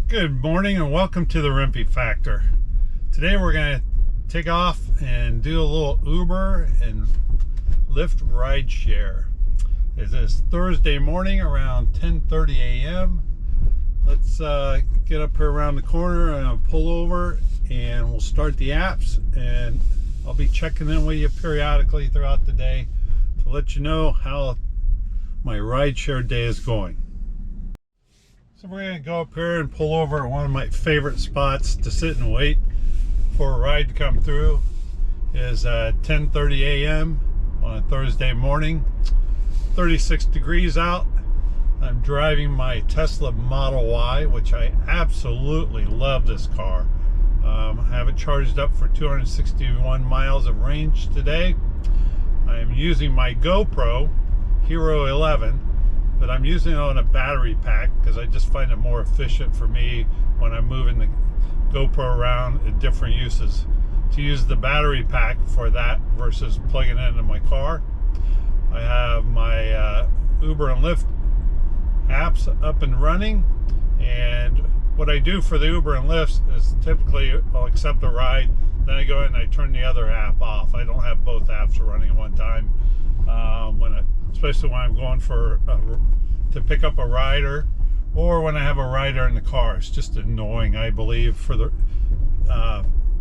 Good morning and welcome to the Rimpy Factor. Today we're going to take off and do a little Uber and Lyft rideshare. It is Thursday morning around 10:30 a.m. Let's get up here around the corner and I'll pull over and we'll start the apps, and I'll be checking in with you periodically throughout the day to let you know how my rideshare day is going. So we're going to go up here and pull over at one of my favorite spots to sit and wait for a ride to come through. It is 10:30 a.m. on a Thursday morning, 36 degrees out. I'm driving my Tesla Model Y, which I absolutely love this car. I have it charged up for 261 miles of range today. I am using my GoPro Hero 11, but I'm using it on a battery pack because I just find it more efficient for me when I'm moving the GoPro around in different uses, to use the battery pack for that versus plugging it into my car. I have my Uber and Lyft apps up and running, and what I do for the Uber and Lyft is typically I'll accept a ride, then I go in and I turn the other app off. I don't have both apps running at one time, especially when I'm going to pick up a rider, or when I have a rider in the car. It's just annoying, I believe, for the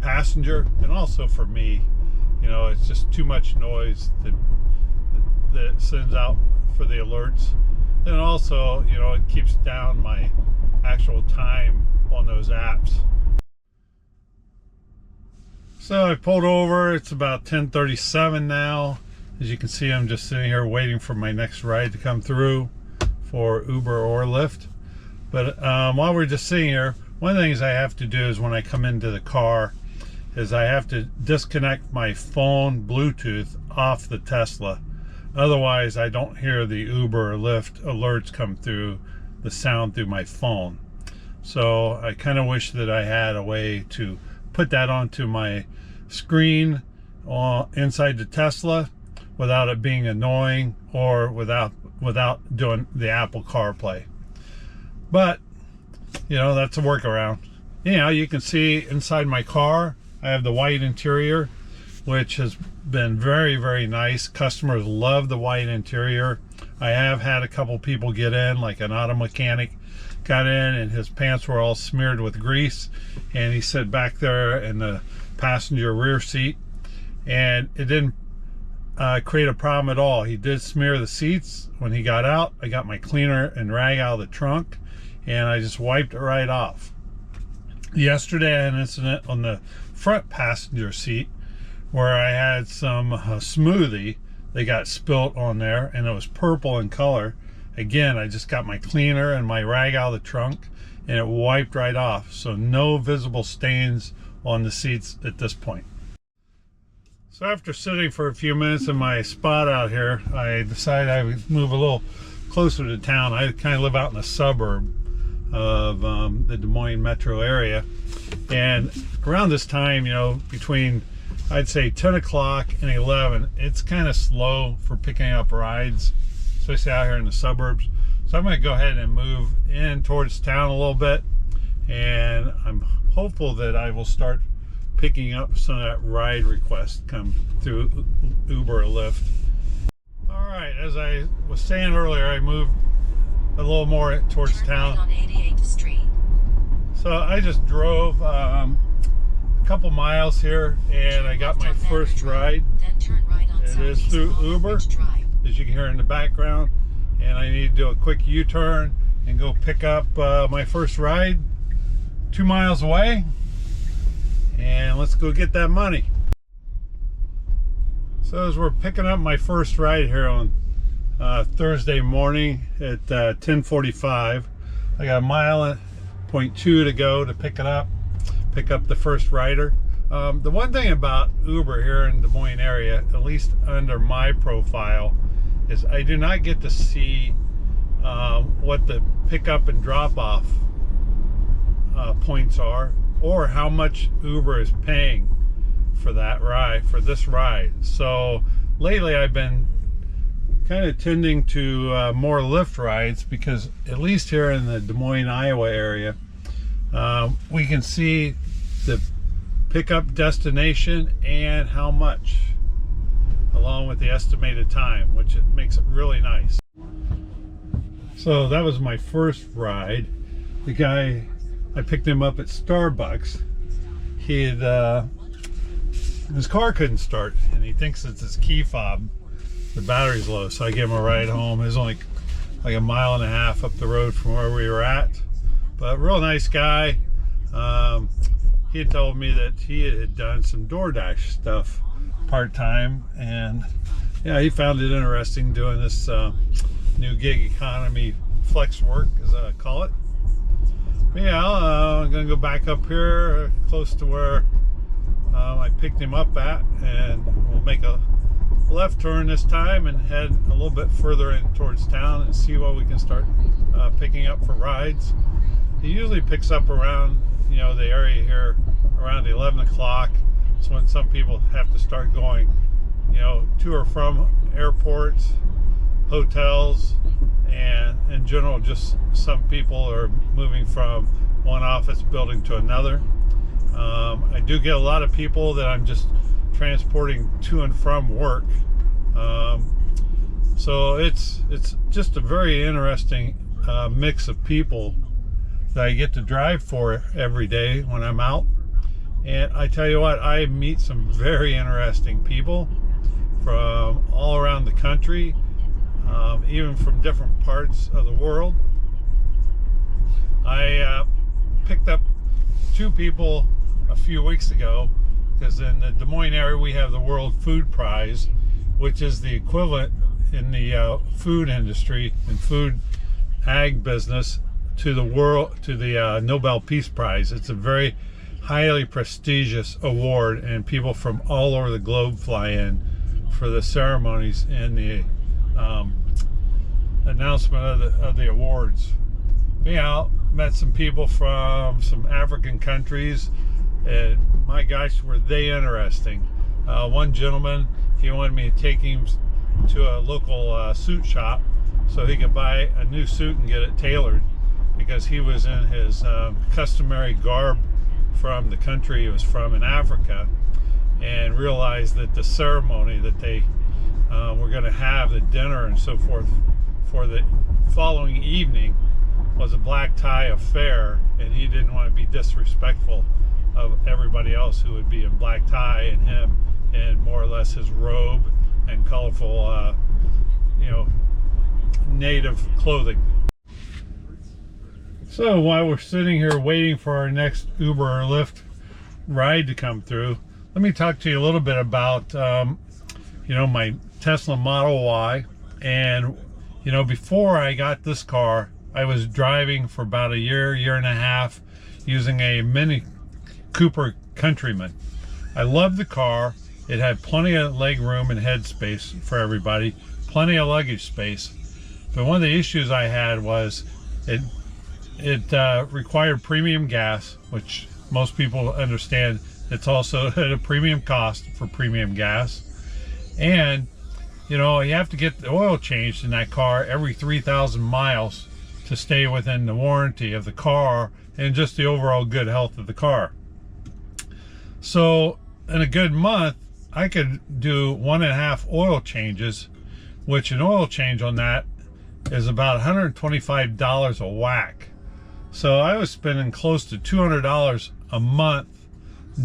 passenger and also for me. You know, it's just too much noise that it sends out for the alerts. And also, you know, it keeps down my actual time on those apps. So I pulled over. It's about 10:37 now. As you can see, I'm just sitting here waiting for my next ride to come through for Uber or Lyft. But while we're just sitting here, one of the things I have to do is when I come into the car is I have to disconnect my phone Bluetooth off the Tesla. Otherwise, I don't hear the Uber or Lyft alerts come through the sound through my phone. So I kind of wish that I had a way to put that onto my screen inside the Tesla without it being annoying, or without doing the Apple CarPlay. But you know, that's a workaround. You know, you can see inside my car I have the white interior, which has been very, very nice. Customers love the white interior. I have had a couple people get in, like an auto mechanic got in and his pants were all smeared with grease, and he sat back there in the passenger rear seat and it didn't create a problem at all. He did smear the seats. When he got out, I got my cleaner and rag out of the trunk and I just wiped it right off. Yesterday I had an incident on the front passenger seat where I had some smoothie that got spilt on there, and it was purple in color. Again, I just got my cleaner and my rag out of the trunk and it wiped right off. So no visible stains on the seats at this point. So after sitting for a few minutes in my spot out here, I decided I would move a little closer to town. I kind of live out in a suburb of the Des Moines metro area, and around this time, you know, between I'd say 10 o'clock and 11, it's kind of slow for picking up rides, especially out here in the suburbs. So I'm going to go ahead and move in towards town a little bit, and I'm hopeful that I will start picking up some of that ride request come through Uber or Lyft. All right, as I was saying earlier, I moved a little more towards town. On 88th Street. So I just drove a couple miles here and I got my first ride. It is through Uber, as you can hear in the background, and I need to do a quick U-turn and go pick up my first ride 2 miles away, and let's go get that money. So as we're picking up my first ride here on Thursday morning at 10:45, I got 1.2 to go to pick up the first rider. The one thing about Uber here in the Des Moines area, at least under my profile, is I do not get to see what the pickup and drop off points are, or how much Uber is paying for that ride, for this ride. So lately I've been kind of tending to more Lyft rides, because at least here in the Des Moines, Iowa area, We can see the pickup destination and how much, along with the estimated time, which it makes it really nice. So that was my first ride. The guy, I picked him up at Starbucks. He had his car couldn't start, and he thinks it's his key fob. The battery's low, so I gave him a ride home. It was only like a mile and a half up the road from where we were at, but real nice guy. He had told me that he had done some DoorDash stuff part-time, and yeah, he found it interesting doing this new gig economy flex work, as I call it. But yeah, I'm gonna go back up here close to where I picked him up at, and we'll make a left turn this time and head a little bit further in towards town and see what we can start picking up for rides. He usually picks up around, you know, the area here around 11 o'clock. It's when some people have to start going, you know, to or from airports, hotels, and in general, just some people are moving from one office building to another. I do get a lot of people that I'm just transporting to and from work. So it's just a very interesting mix of people that I get to drive for every day when I'm out. And I tell you what, I meet some very interesting people from all around the country, even from different parts of the world. I picked up two people a few weeks ago, because in the Des Moines area we have the World Food Prize, which is the equivalent in the food industry and food ag business to the Nobel Peace Prize. It's a very highly prestigious award, and people from all over the globe fly in for the ceremonies and the announcement of the awards. Yeah, met some people from some African countries, and my gosh, were they interesting. One gentleman, he wanted me to take him to a local suit shop so he could buy a new suit and get it tailored, because he was in his customary garb from the country he was from in Africa, and realized that the ceremony that they were going to have, the dinner and so forth, for the following evening was a black tie affair, and he didn't want to be disrespectful of everybody else who would be in black tie, and him in more or less his robe and colorful you know, native clothing. So while we're sitting here waiting for our next Uber or Lyft ride to come through, let me talk to you a little bit about you know, my Tesla Model Y. And you know, before I got this car, I was driving for about a year and a half using a Mini Cooper Countryman. I loved the car. It had plenty of leg room and head space for everybody, plenty of luggage space. But one of the issues I had was it required premium gas, which most people understand. It's also at a premium cost for premium gas. And you know, you have to get the oil changed in that car every 3,000 miles to stay within the warranty of the car and just the overall good health of the car. So in a good month, I could do 1.5 oil changes, which an oil change on that is about $125 a whack. So I was spending close to $200 a month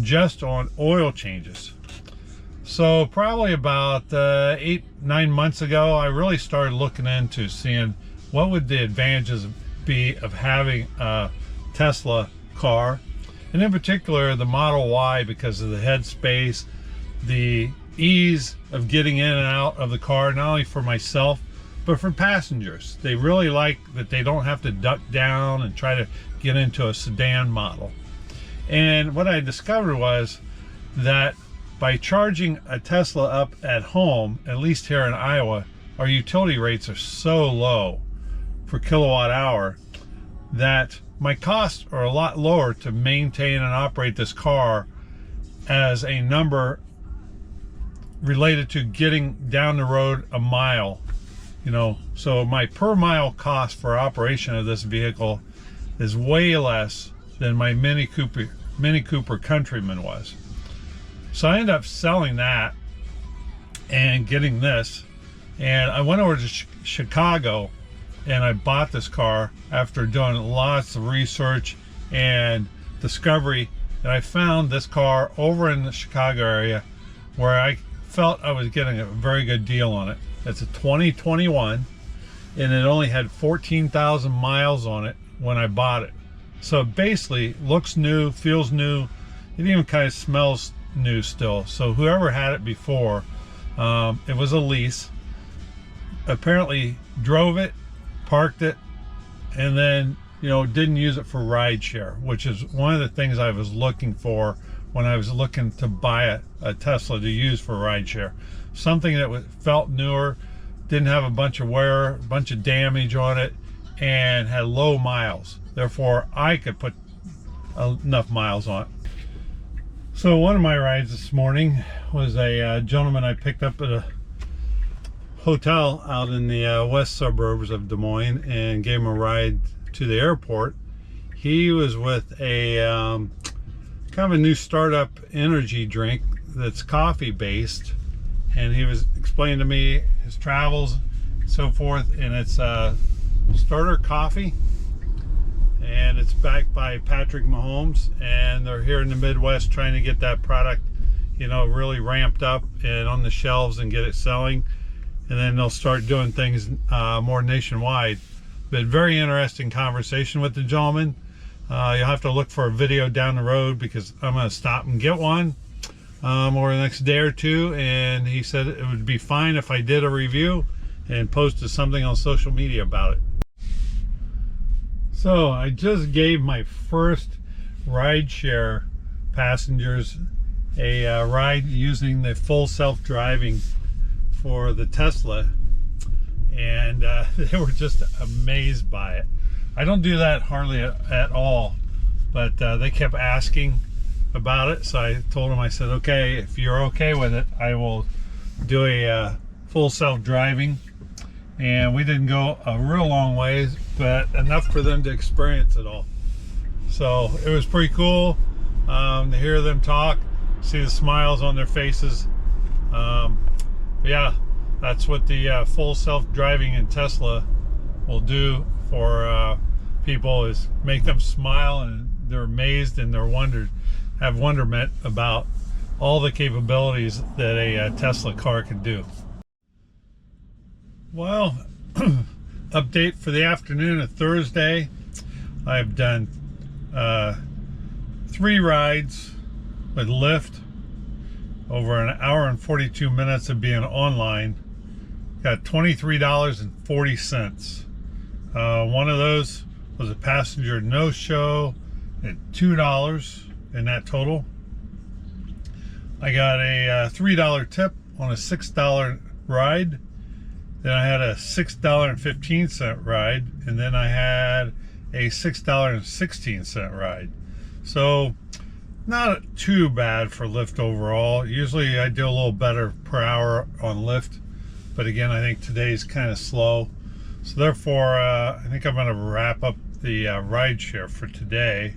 just on oil changes. So probably about 8-9 months ago, I really started looking into seeing what would the advantages be of having a Tesla car, and in particular the Model Y, because of the head space, the ease of getting in and out of the car, not only for myself but for passengers. They really like that they don't have to duck down and try to get into a sedan model. And what I discovered was that by charging a Tesla up at home, at least here in Iowa, our utility rates are so low for kilowatt hour that my costs are a lot lower to maintain and operate this car as a number related to getting down the road a mile. You know, so my per mile cost for operation of this vehicle is way less than my Mini Cooper Countryman was. So I ended up selling that and getting this, and I went over to Chicago and I bought this car after doing lots of research and discovery. And I found this car over in the Chicago area where I felt I was getting a very good deal on it. It's a 2021 and it only had 14,000 miles on it when I bought it. So it basically looks new, feels new, it even kind of smells new still. So whoever had it before, it was a lease, apparently drove it, parked it, and then didn't use it for rideshare, which is one of the things I was looking for when I was looking to buy a Tesla to use for rideshare. Something that felt newer, didn't have a bunch of wear, a bunch of damage on it, and had low miles. Therefore, I could put enough miles on it. So one of my rides this morning was a gentleman I picked up at a hotel out in the west suburbs of Des Moines and gave him a ride to the airport. He was with a kind of a new startup energy drink that's coffee based, and he was explaining to me his travels and so forth, and it's starter coffee, and it's backed by Patrick Mahomes, and they're here in the Midwest trying to get that product really ramped up and on the shelves and get it selling, and then they'll start doing things more nationwide. But very interesting conversation with the gentleman. You'll have to look for a video down the road because I'm going to stop and get one over the next day or two, and he said it would be fine if I did a review and posted something on social media about it. So I just gave my first rideshare passengers a ride using the full self-driving for the Tesla, and they were just amazed by it. I don't do that hardly at all, but they kept asking about it, so I told them, I said, okay, if you're okay with it, I will do a full self-driving. And we didn't go a real long ways, but enough for them to experience it all. So it was pretty cool to hear them talk, see the smiles on their faces. Yeah, that's what the full self-driving in Tesla will do for people, is make them smile, and they're amazed and they're have wonderment about all the capabilities that a Tesla car can do. Well, update for the afternoon of Thursday. I've done 3 rides with Lyft over an hour and 42 minutes of being online. Got $23.40. One of those was a passenger no-show at $2 in that total. I got a $3 tip on a $6 ride. Then I had a $6.15 ride, and then I had a $6.16 ride. So not too bad for Lyft overall. Usually I do a little better per hour on Lyft, but again, I think today's kind of slow. So therefore, I think I'm going to wrap up the rideshare for today.